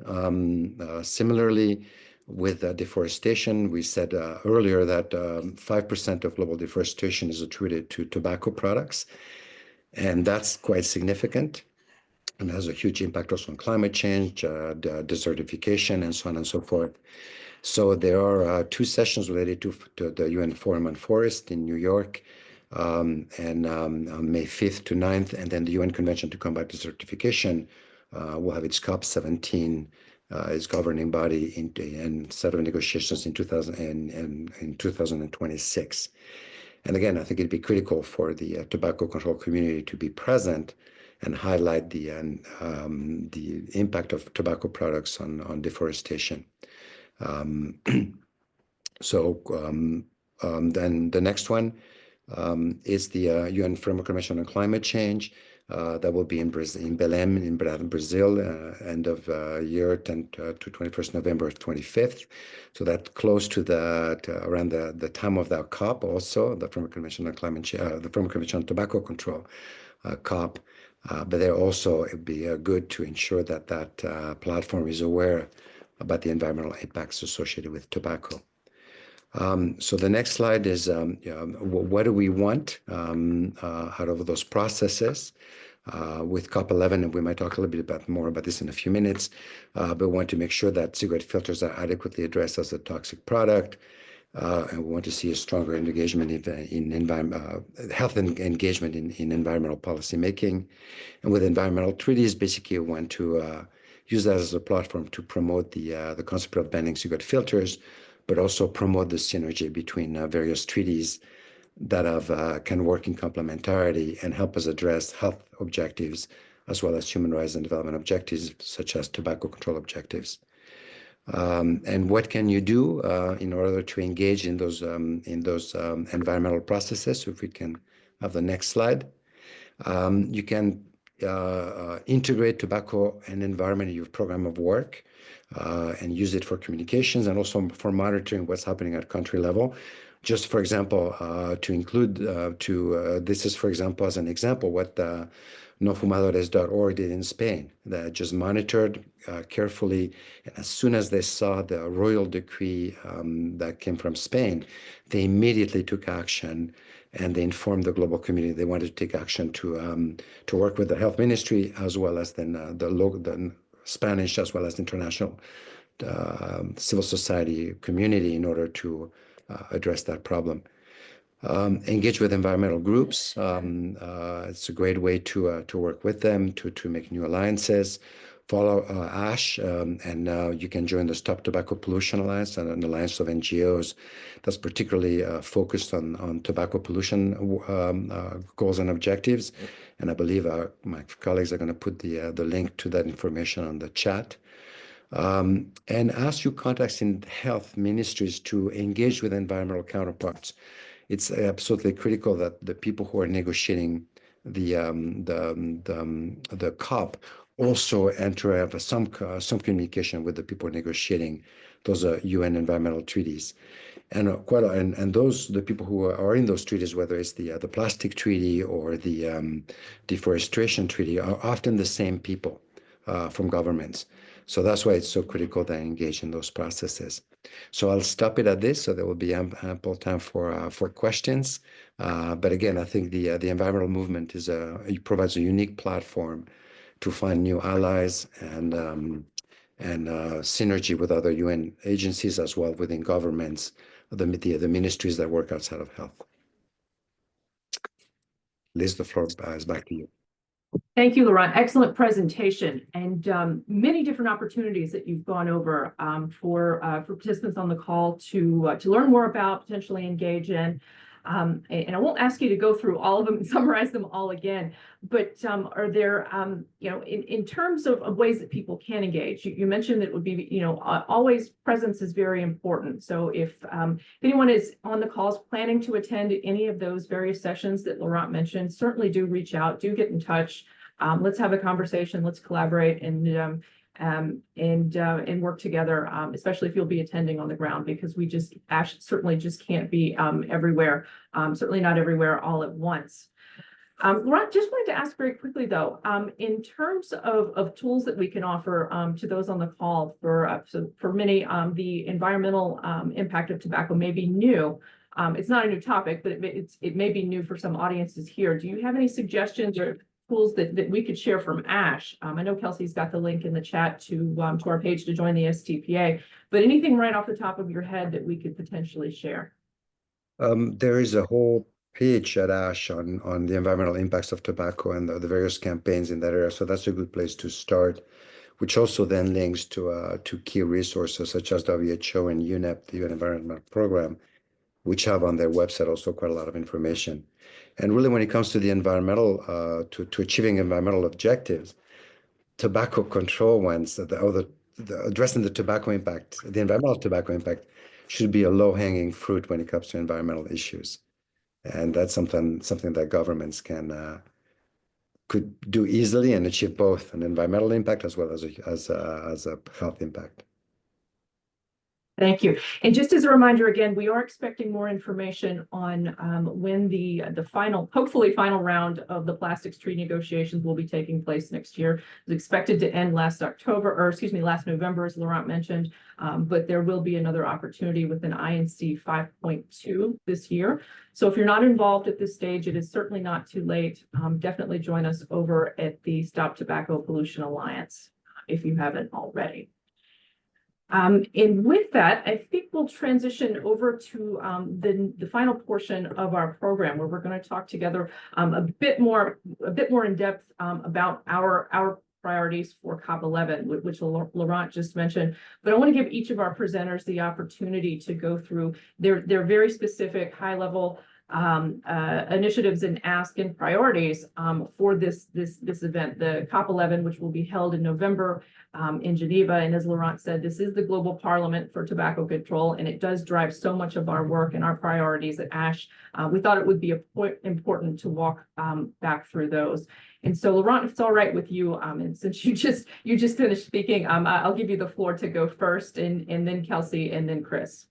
Similarly, with deforestation, we said earlier that 5% of global deforestation is attributed to tobacco products, and that's quite significant and has a huge impact also on climate change, desertification, and so on and so forth. So there are 2 sessions related to the UN Forum on Forest in New York, and on May 5th to 9th, and then the UN Convention to Combat Desertification will have its COP17, its governing body and set of negotiations in 2026. And again, I think it'd be critical for the tobacco control community to be present and highlight the impact of tobacco products on deforestation. Then the next one is the UN Framework Convention on Climate Change that will be in Belém, in Brazil, end of year 10 to 21st November 25th. So that's close to around the time of that COP also, the Framework Convention on Climate Change, the Framework Convention on Tobacco Control COP. But there also, it'd be good to ensure that platform is aware about the environmental impacts associated with tobacco. So the next slide is what do we want out of those processes with COP11, and we might talk a little bit more about this in a few minutes, but we want to make sure that cigarette filters are adequately addressed as a toxic product, and we want to see a stronger engagement in health and engagement in environmental policy making. And with environmental treaties, basically we want to use that as a platform to promote the concept of banning cigarette filters, but also promote the synergy between various treaties that can work in complementarity and help us address health objectives as well as human rights and development objectives, such as tobacco control objectives. And what can you do in order to engage in those environmental processes? So if we can have the next slide. You can integrate tobacco and environment in your program of work and use it for communications and also for monitoring what's happening at country level. Just for example, to include, this is for example, as an example, what nofumadores.org did in Spain. They just monitored carefully. And as soon as they saw the royal decree that came from Spain, they immediately took action and they informed the global community they wanted to take action to work with the health ministry as well as then the Spanish as well as the international civil society community in order to address that problem. Engage with environmental groups. It's a great way to work with them, to make new alliances. Follow ASH, and you can join the Stop Tobacco Pollution Alliance, an alliance of NGOs that's particularly focused on tobacco pollution goals and objectives. And I believe my colleagues are going to put the link to that information on the chat. And ask your contacts in health ministries to engage with environmental counterparts. It's absolutely critical that the people who are negotiating the COP also enter have some communication with the people negotiating those UN environmental treaties. And the people who are in those treaties, whether it's the plastic treaty or the deforestation treaty, are often the same people from governments. So that's why it's so critical that I engage in those processes. So I'll stop it at this, so there will be ample time for questions. But again, I think the environmental movement it provides a unique platform to find new allies and synergy with other UN agencies as well within governments, the ministries that work outside of health. Liz, the floor is back to you. Thank you, Laurent. Excellent presentation, and many different opportunities that you've gone over for participants on the call to learn more about, potentially engage in. And I won't ask you to go through all of them and summarize them all again, but are there, in terms of ways that people can engage, you mentioned that it would be, always presence is very important. So if anyone is on the calls planning to attend any of those various sessions that Laurent mentioned, certainly do reach out, do get in touch. Let's have a conversation, let's collaborate and work together, especially if you'll be attending on the ground, because we certainly just can't be everywhere, certainly not everywhere all at once. Laurent, just wanted to ask very quickly though, in terms of tools that we can offer to those on the call for many, the environmental impact of tobacco may be new. It's not a new topic, but it may be new for some audiences here. Do you have any suggestions or tools that we could share from ASH? I know Kelsey's got the link in the chat to our page to join the STPA, but anything right off the top of your head that we could potentially share? There is a whole page at ASH on the environmental impacts of tobacco and the various campaigns in that area. So that's a good place to start, which also then links to key resources such as WHO and UNEP, the UN Environment Program, which have on their website also quite a lot of information. And really, when it comes to the environmental, to achieving environmental objectives, tobacco control ones, addressing the tobacco impact, the environmental tobacco impact, should be a low-hanging fruit when it comes to environmental issues. And that's something that governments could do easily and achieve both an environmental impact as well as a health impact. Thank you. And just as a reminder, again, we are expecting more information on when the hopefully final round of the plastics treaty negotiations will be taking place next year. It's expected to end last November, as Laurent mentioned, but there will be another opportunity with an INC 5.2 this year. So if you're not involved at this stage, it is certainly not too late. Definitely join us over at the Stop Tobacco Pollution Alliance if you haven't already. And with that, I think we'll transition over to the final portion of our program, where we're going to talk together a bit more in depth about our priorities for COP11, which Laurent just mentioned. But I want to give each of our presenters the opportunity to go through their very specific high-level initiatives and ask and priorities for this event, the COP11, which will be held in November in Geneva. And as Laurent said, this is the global parliament for tobacco control, and it does drive so much of our work and our priorities at ASH. We thought it would be important to walk back through those. And so, Laurent, if it's all right with you, and since you just finished speaking, I'll give you the floor to go first, and then Kelsey, and then Chris.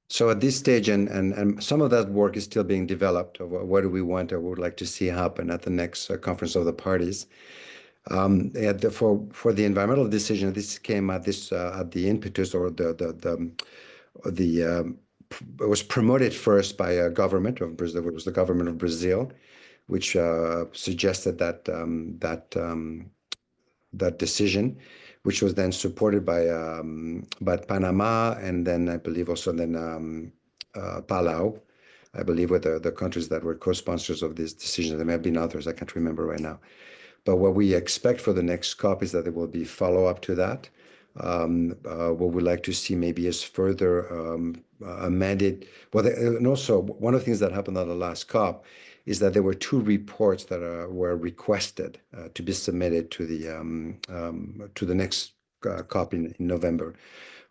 So at this stage, and some of that work is still being developed, of what do we want or would like to see happen at the next conference of the parties. For the environmental decision, this came at the impetus, or it was promoted first by a government of Brazil. It was the government of Brazil, which suggested that decision, which was then supported by Panama, and then I believe also Palau, I believe, were the countries that were co-sponsors of this decision. There may have been others, I can't remember right now. But what we expect for the next COP is that there will be follow-up to that. What we'd like to see maybe is further amended. Well, and also one of the things that happened at the last COP is that there were 2 reports that were requested to be submitted to the next COP in November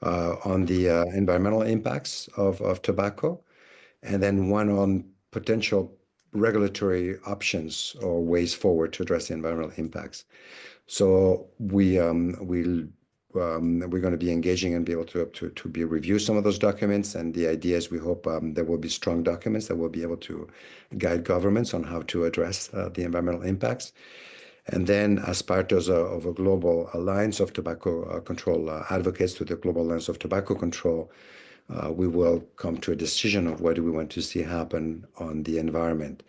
on the environmental impacts of tobacco, and then one on potential regulatory options or ways forward to address the environmental impacts. So we're going to be engaging and be able to be review some of those documents. And the idea is we hope there will be strong documents that will be able to guide governments on how to address the environmental impacts. And then, as part of a global alliance of tobacco control advocates to the Global Alliance of Tobacco Control, we will come to a decision of what do we want to see happen on the environment.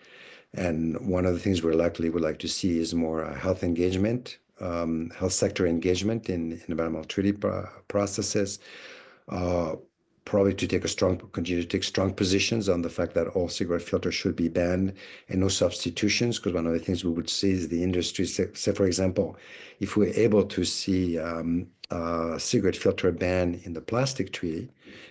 And one of the things we would like to see is more health engagement, health sector engagement in environmental treaty processes, probably to continue to take strong positions on the fact that all cigarette filters should be banned and no substitutions, because one of the things we would see is the industry, say for example, if we're able to see a cigarette filter ban in the plastic treaty,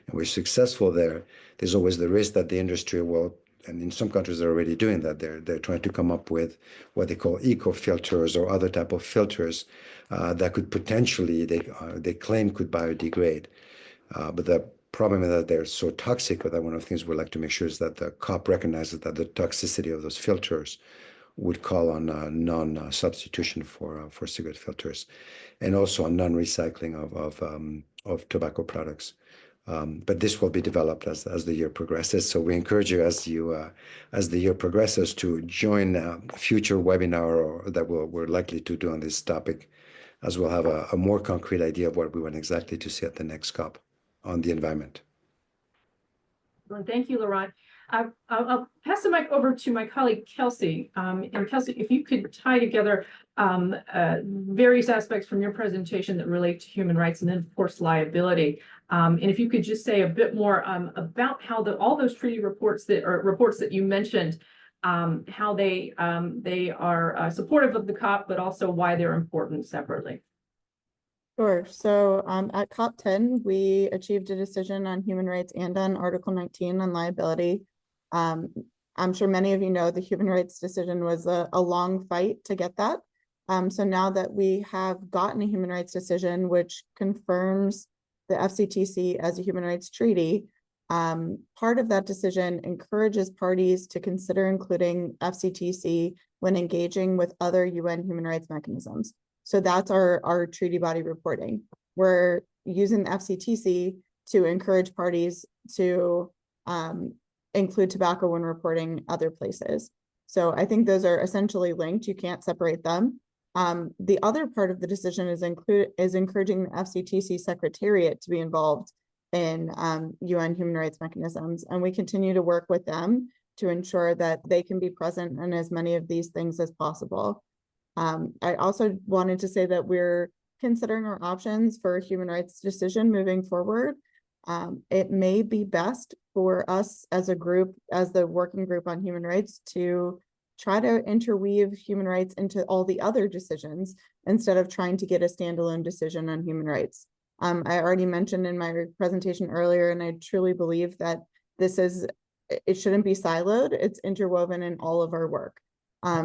and we're successful there, there's always the risk that the industry will, and in some countries they're already doing that, they're trying to come up with what they call eco filters or other type of filters that could potentially, they claim could biodegrade. But the problem is that they're so toxic that one of the things we'd like to make sure is that the COP recognizes that the toxicity of those filters would call on non-substitution for cigarette filters, and also on non-recycling of tobacco products. But this will be developed as the year progresses. So we encourage you as the year progresses to join a future webinar that we're likely to do on this topic, as we'll have a more concrete idea of what we want exactly to see at the next COP on the environment. Well, thank you, Laurent. I'll pass the mic over to my colleague, Kelsey. And Kelsey, if you could tie together various aspects from your presentation that relate to human rights and then, of course, liability. And if you could just say a bit more about how all those treaty reports that you mentioned, how they are supportive of the COP, but also why they're important separately. Sure. So at COP10, we achieved a decision on human rights and on Article 19 on liability. I'm sure many of you know the human rights decision was a long fight to get that. So now that we have gotten a human rights decision, which confirms the FCTC as a human rights treaty, part of that decision encourages parties to consider including FCTC when engaging with other UN human rights mechanisms. So that's our treaty body reporting. We're using the FCTC to encourage parties to include tobacco when reporting other places. So I think those are essentially linked. You can't separate them. The other part of the decision is encouraging the FCTC Secretariat to be involved in UN human rights mechanisms. And we continue to work with them to ensure that they can be present in as many of these things as possible. I also wanted to say that we're considering our options for a human rights decision moving forward. It may be best for us as a group, as the working group on human rights, to try to interweave human rights into all the other decisions instead of trying to get a standalone decision on human rights. I already mentioned in my presentation earlier, and I truly believe that it shouldn't be siloed. It's interwoven in all of our work.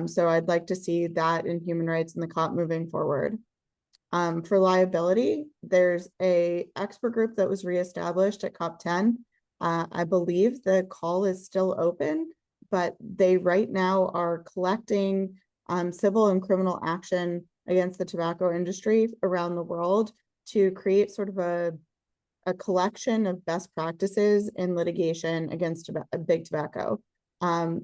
So I'd like to see that in human rights in the COP moving forward. For liability, there's an expert group that was reestablished at COP10. I believe the call is still open, but they right now are collecting civil and criminal action against the tobacco industry around the world to create sort of a collection of best practices in litigation against big tobacco.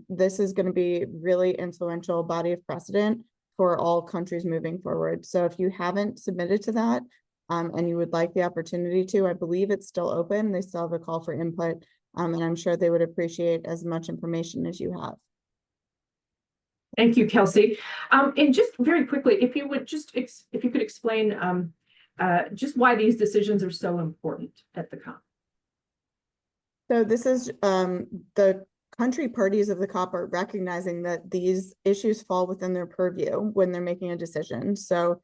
This is going to be really influential body of precedent for all countries moving forward. So if you haven't submitted to that and you would like the opportunity to, I believe it's still open. They still have a call for input, and I'm sure they would appreciate as much information as you have. Thank you, Kelsey. And just very quickly, if you could explain just why these decisions are so important at the COP. So this is the country parties of the COP are recognizing that these issues fall within their purview when they're making a decision. So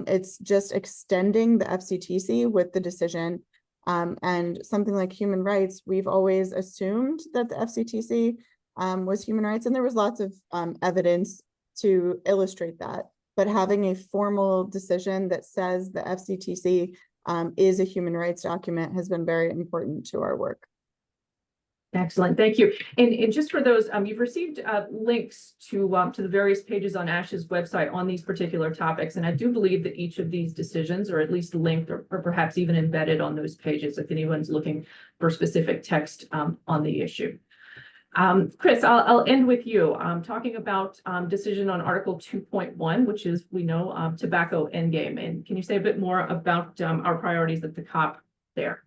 it's just extending the FCTC with the decision. And something like human rights, we've always assumed that the FCTC was human rights, and there was lots of evidence to illustrate that. But having a formal decision that says the FCTC is a human rights document has been very important to our work. Excellent, thank you. And just for those, you've received links to the various pages on ASH's website on these particular topics, and I do believe that each of these decisions are at least linked or perhaps even embedded on those pages if anyone's looking for specific text on the issue. Chris, I'll end with you talking about decision on Article 2.1, which is, we know, tobacco endgame. And can you say a bit more about our priorities at the COP there?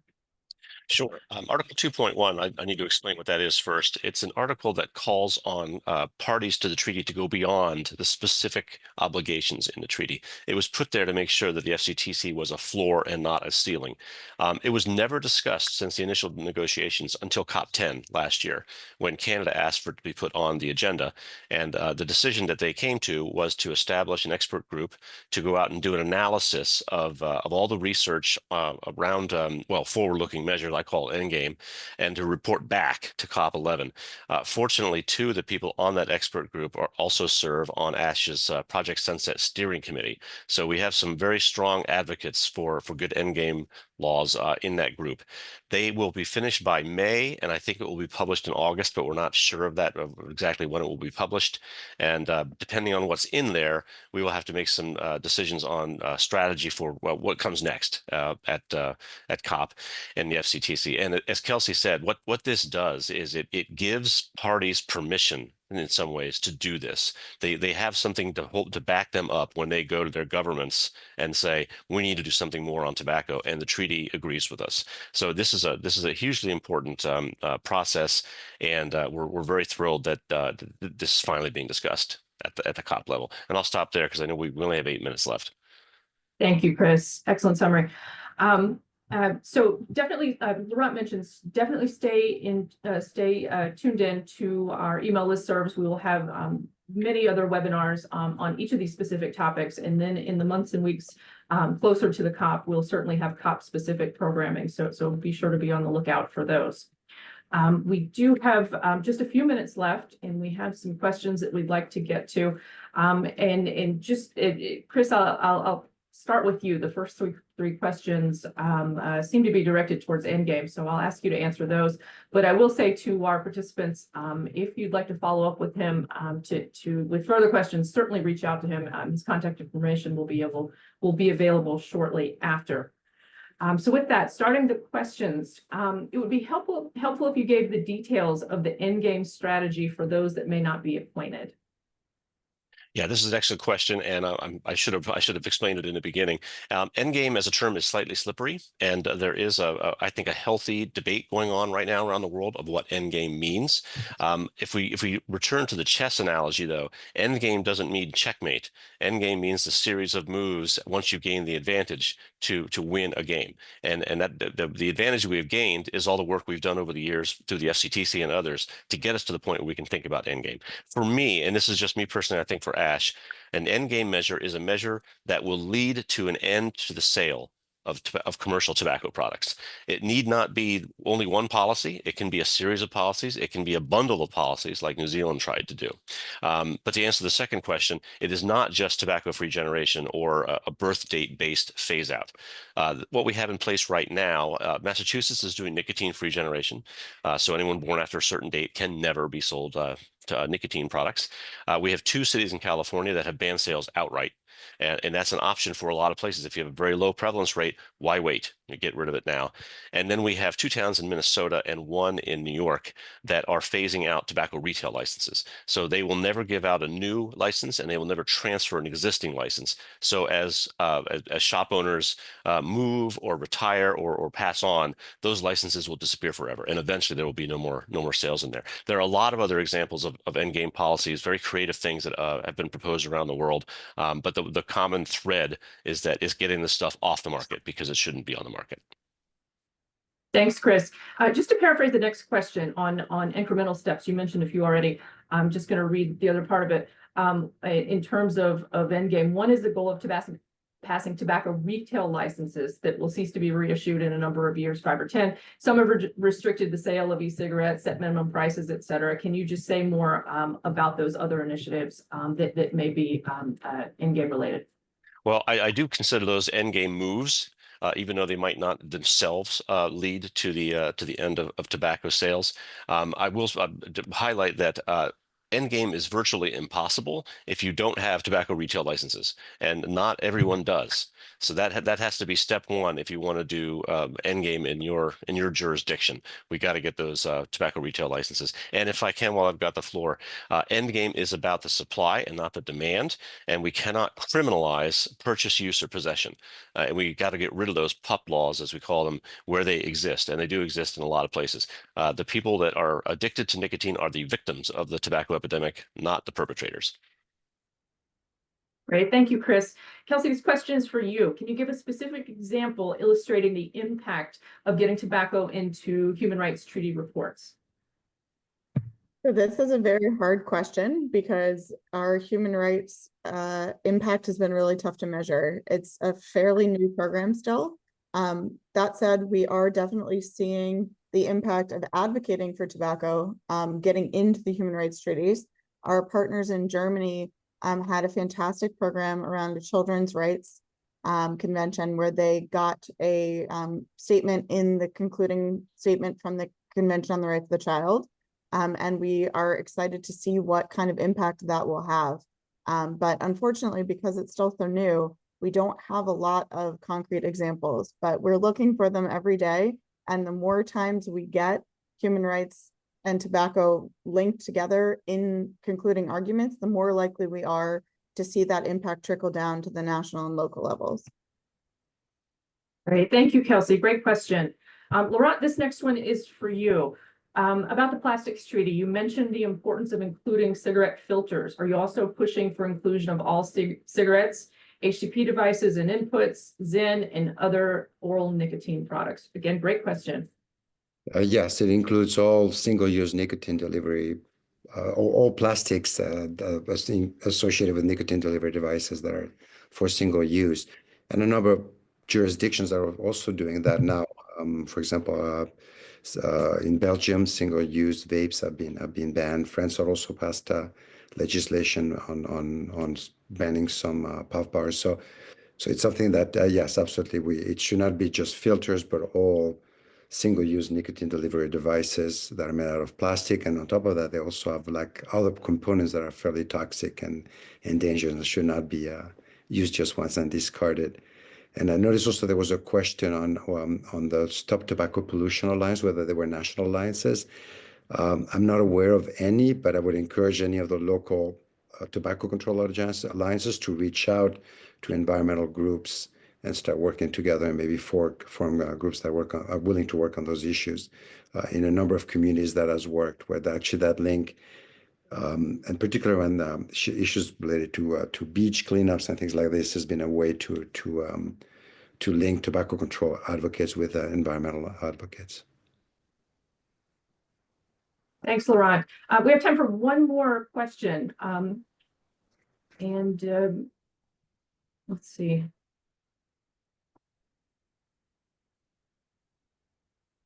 Sure. Article 2.1, I need to explain what that is first. It's an article that calls on parties to the treaty to go beyond the specific obligations in the treaty. It was put there to make sure that the FCTC was a floor and not a ceiling. It was never discussed since the initial negotiations until COP10 last year, when Canada asked for it to be put on the agenda. And the decision that they came to was to establish an expert group to go out and do an analysis of all the research around, well, forward-looking measures I call endgame, and to report back to COP11. Fortunately, two of the people on that expert group also serve on ASH's Project Sunset Steering Committee. So we have some very strong advocates for good endgame laws in that group. They will be finished by May, and I think it will be published in August, but we're not sure of that, of exactly when it will be published. And depending on what's in there, we will have to make some decisions on strategy for what comes next at COP and the FCTC. And as Kelsey said, what this does is it gives parties permission in some ways to do this. They have something to back them up when they go to their governments and say, we need to do something more on tobacco, and the treaty agrees with us. So this is a hugely important process, and we're very thrilled that this is finally being discussed at the COP level. And I'll stop there because I know we only have 8 minutes left. Thank you, Chris. Excellent summary. So definitely, Laurent mentions, definitely stay tuned in to our email listservs. We will have many other webinars on each of these specific topics. And then in the months and weeks closer to the COP, we'll certainly have COP specific programming. So be sure to be on the lookout for those. We do have just a few minutes left, and we have some questions that we'd like to get to. Chris, I'll start with you. The first three questions seem to be directed towards endgame, so I'll ask you to answer those. But I will say to our participants, if you'd like to follow up with him with further questions, certainly reach out to him. His contact information will be available shortly after. So with that, starting the questions, it would be helpful if you gave the details of the endgame strategy for those that may not be acquainted. Yeah, this is an excellent question, and I should have explained it in the beginning. Endgame as a term is slightly slippery, and there is I think a healthy debate going on right now around the world of what endgame means. If we return to the chess analogy, though, endgame doesn't mean checkmate. Endgame means the series of moves once you gain the advantage to win a game, and that the advantage we have gained is all the work we've done over the years through the FCTC and others to get us to the point where we can think about endgame. For me, and this is just me personally, I think for ASH, an endgame measure is a measure that will lead to an end to the sale of commercial tobacco products. It need not be only one policy. It can be a series of policies. It can be a bundle of policies like New Zealand tried to do. But to answer the second question, it is not just tobacco-free generation or a birth date-based phase out. What we have in place right now, Massachusetts is doing nicotine-free generation. So anyone born after a certain date can never be sold nicotine products. We have 2 cities in California that have banned sales outright. And that's an option for a lot of places. If you have a very low prevalence rate, why wait? You get rid of it now. And then we have 2 towns in Minnesota and 1 in New York that are phasing out tobacco retail licenses. So they will never give out a new license, and they will never transfer an existing license. So as shop owners move or retire or pass on, those licenses will disappear forever. And eventually there will be no more sales in there. There are a lot of other examples of endgame policies, very creative things that have been proposed around the world. But the common thread is getting this stuff off the market because it shouldn't be on the market. Thanks, Chris. Just to paraphrase the next question on incremental steps, you mentioned a few already. I'm just going to read the other part of it. In terms of endgame, one is the goal of passing tobacco retail licenses that will cease to be reissued in a number of years, 5 or 10. Some have restricted the sale of e-cigarettes, set minimum prices, et cetera. Can you just say more about those other initiatives that may be endgame related? Well, I do consider those endgame moves, even though they might not themselves lead to the end of tobacco sales. I will highlight that endgame is virtually impossible if you don't have tobacco retail licenses, and not everyone does. So that has to be step one if you want to do endgame in your jurisdiction. We got to get those tobacco retail licenses. And if I can, while I've got the floor, endgame is about the supply and not the demand, and we cannot criminalize purchase, use, or possession. And we got to get rid of those pup laws, as we call them, where they exist, and they do exist in a lot of places. The people that are addicted to nicotine are the victims of the tobacco epidemic, not the perpetrators. Great, thank you, Chris. Kelsey, this question is for you. Can you give a specific example illustrating the impact of getting tobacco into human rights treaty reports? So this is a very hard question because our human rights impact has been really tough to measure. It's a fairly new program still. That said, we are definitely seeing the impact of advocating for tobacco getting into the human rights treaties. Our partners in Germany had a fantastic program around the children's rights convention where they got a statement in the concluding statement from the Convention on the Rights of the Child. And we are excited to see what kind of impact that will have. But unfortunately, because it's still so new, we don't have a lot of concrete examples, but we're looking for them every day. And the more times we get human rights and tobacco linked together in concluding arguments, the more likely we are to see that impact trickle down to the national and local levels. Great, thank you, Kelsey. Great question. Laurent, this next one is for you. About the plastics treaty, you mentioned the importance of including cigarette filters. Are you also pushing for inclusion of all cigarettes, HTP devices and inputs, Zyn, and other oral nicotine products? Again, great question. Yes, it includes all single-use nicotine delivery, all plastics associated with nicotine delivery devices that are for single use. And a number of jurisdictions are also doing that now. For example, in Belgium, single-use vapes have been banned. France has also passed legislation on banning some puff bars. So it's something that yes, absolutely, it should not be just filters, but all single-use nicotine delivery devices that are made out of plastic. And on top of that, they also have like other components that are fairly toxic and dangerous and should not be used just once and discarded. And I noticed also there was a question on the Stop Tobacco Pollution Alliance, whether they were national alliances. I'm not aware of any, but I would encourage any of the local tobacco control alliances to reach out to environmental groups and start working together, and maybe form groups that are willing to work on those issues. In a number of communities that has worked, where actually that link, and particularly when issues related to beach cleanups and things like this, has been a way to link tobacco control advocates with environmental advocates. Thanks, Laurent. We have time for one more question. Let's see.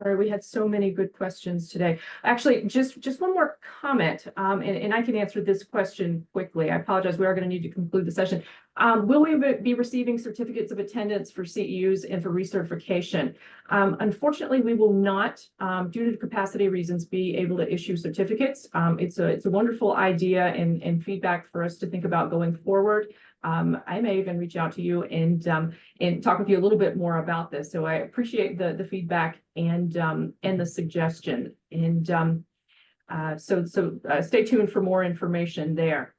Sorry, we had so many good questions today. Actually, just one more comment, and I can answer this question quickly. I apologize, we are going to need to conclude the session. Will we be receiving certificates of attendance for CEUs and for recertification? Unfortunately, we will not, due to capacity reasons, be able to issue certificates. It's a wonderful idea and feedback for us to think about going forward. I may even reach out to you and talk with you a little bit more about this. So I appreciate the feedback and the suggestion. And so stay tuned for more information there.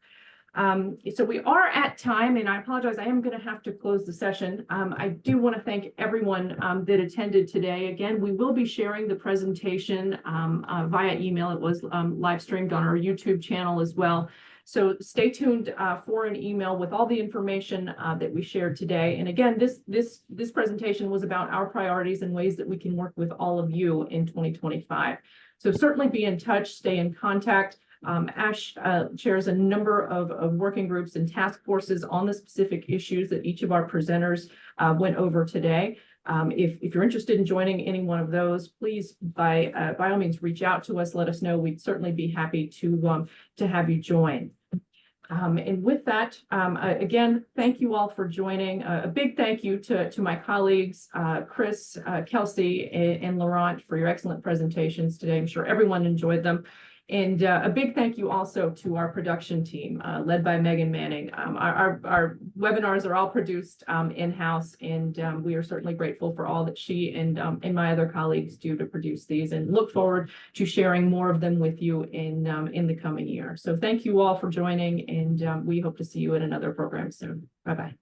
So we are at time, and I apologize, I am going to have to close the session. I do want to thank everyone that attended today. Again, we will be sharing the presentation via email. It was live streamed on our YouTube channel as well. So stay tuned for an email with all the information that we shared today. And again, this presentation was about our priorities and ways that we can work with all of you in 2025. So certainly be in touch, stay in contact. Ash chairs a number of working groups and task forces on the specific issues that each of our presenters went over today. If you're interested in joining any one of those, please by all means reach out to us. Let us know. We'd certainly be happy to have you join. And with that, again, thank you all for joining. A big thank you to my colleagues, Chris, Kelsey, and Laurent for your excellent presentations today. I'm sure everyone enjoyed them. And a big thank you also to our production team, led by Megan Manning. Our webinars are all produced in-house, and we are certainly grateful for all that she and my other colleagues do to produce these, and look forward to sharing more of them with you in the coming year. So thank you all for joining, and we hope to see you at another program soon. Bye-bye.